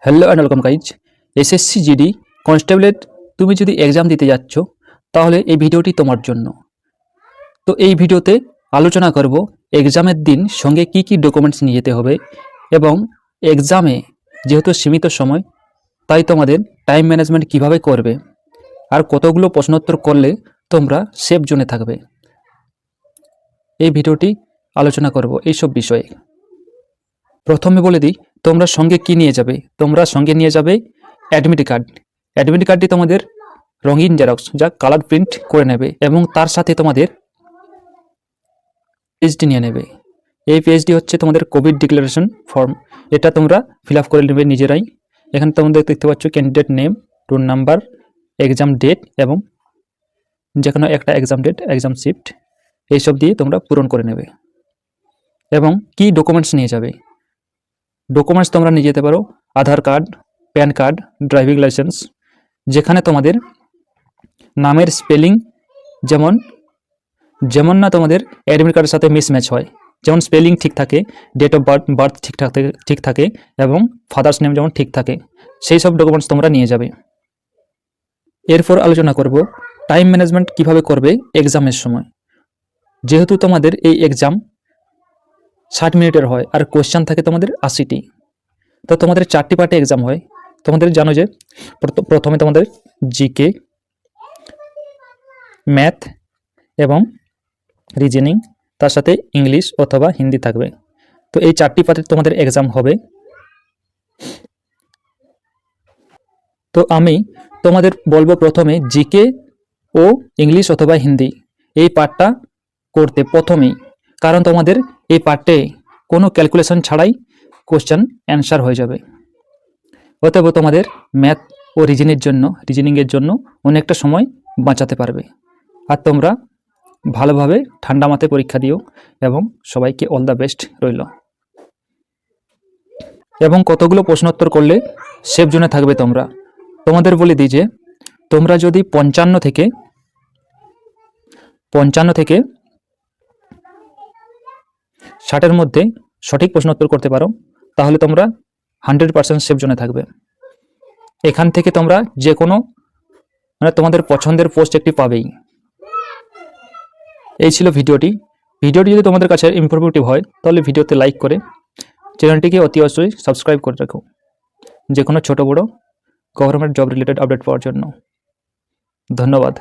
Hello and welcome guys. SSC GD কনস্টেবলের তুমি যদি এক্সাম দিতে যাচ্ছ তাহলে এই ভিডিওটি তোমার জন্য। তো এই ভিডিওতে আলোচনা করব এক্সামের দিন সঙ্গে কি কি ডকুমেন্টস নিয়ে যেতে হবে এবং এক্সামে যেহেতু সীমিত সময় তাই তোমাদের টাইম ম্যানেজমেন্ট কিভাবে করবে আর কতগুলো প্রশ্নোত্তর করলে তোমরা সেফ জোনে থাকবে। এই ভিডিওটি আলোচনা করব এইসব বিষয়ে। প্রথমে বলে দিই তোমরা সঙ্গে কি নিয়ে যাবে। তোমরা সঙ্গে নিয়ে যাবে অ্যাডমিট কার্ড। অ্যাডমিট কার্ডটি তোমাদের রঙিন জেরক্স, যা কালার প্রিন্ট করে নেবে, এবং তার সাথে তোমাদের পেজটি নিয়ে নেবে। এই পেজটি হচ্ছে তোমাদের কোভিড ডিক্লারেশন ফর্ম। এটা তোমরা ফিল আপ করে নেবে নিজেরাই। এখানে তোমাদের দেখতে পাচ্ছ candidate name, roll number, exam date এবং যে কোনো একটা এক্সাম ডেট, এক্সাম শিফট, এইসব দিয়ে তোমরা পূরণ করে নেবে। এবং কি ডকুমেন্টস নিয়ে যাবে, ডকুমেন্টস তোমরা নিয়ে যেতে পারো Aadhaar card, PAN card, driving licence, যেখানে তোমাদের নামের স্পেলিং যেমন না তোমাদের অ্যাডমিট কার্ডের সাথে মিসম্যাচ হয়, যেমন স্পেলিং ঠিক থাকে, ডেট অফ বার্থ ঠিক থাকে এবং ফাদার্স নেম যেমন ঠিক থাকে, সেই সব ডকুমেন্টস তোমরা নিয়ে যাবে। এরপর আলোচনা করব টাইম ম্যানেজমেন্ট কিভাবে করবে এক্সামের সময়। যেহেতু তোমাদের এই এক্সাম 60 মিনিটের হয় আর কোশ্চেন থাকে তোমাদের 80টি, তো তোমাদের 4টি পার্টে এক্সাম হয়। তোমাদের জানো যে প্রথমে তোমাদের জিকে, ম্যাথ এবং রিজনিং, তার সাথে ইংলিশ অথবা হিন্দি থাকবে। তো এই 4টি পার্টে তোমাদের এক্সাম হবে। তো আমি তোমাদের বলবো প্রথমে জিকে ও ইংলিশ অথবা হিন্দি এই পার্টটা করতে প্রথমেই, কারণ তোমাদের এই পার্টে কোনো ক্যালকুলেশন ছাড়াই কোশ্চেন অ্যান্সার হয়ে যাবে। অতএব তোমাদের ম্যাথ ও রিজনিংয়ের জন্য অনেকটা সময় বাঁচাতে পারবে। আর তোমরা ভালোভাবে ঠান্ডা মাথায় পরীক্ষা দিও এবং সবাইকে অল দ্য বেস্ট রইল। এবং কতগুলো প্রশ্নোত্তর করলে সেফ জোনে থাকবে তোমরা, তোমাদের বলে দিই যে তোমরা যদি 55 থেকে 60-এর মধ্যে সঠিক প্রশ্নোত্তর করতে পারো তাহলে তোমরা 100% সেফ জোনে থাকবে। এখান থেকে তোমরা যে কোনো তোমাদের পছন্দের পোস্ট একটি পাবেই। এই ছিল ভিডিওটি যদি তোমাদের কাছে ইনফরমেটিভ হয় তাহলে ভিডিওতে লাইক করে চ্যানেলটিকে অতি অবশ্যই সাবস্ক্রাইব করে রাখো, যে কোনো ছোট বড় গভর্নমেন্ট জব রিলেটেড আপডেট পাওয়ার জন্য। ধন্যবাদ।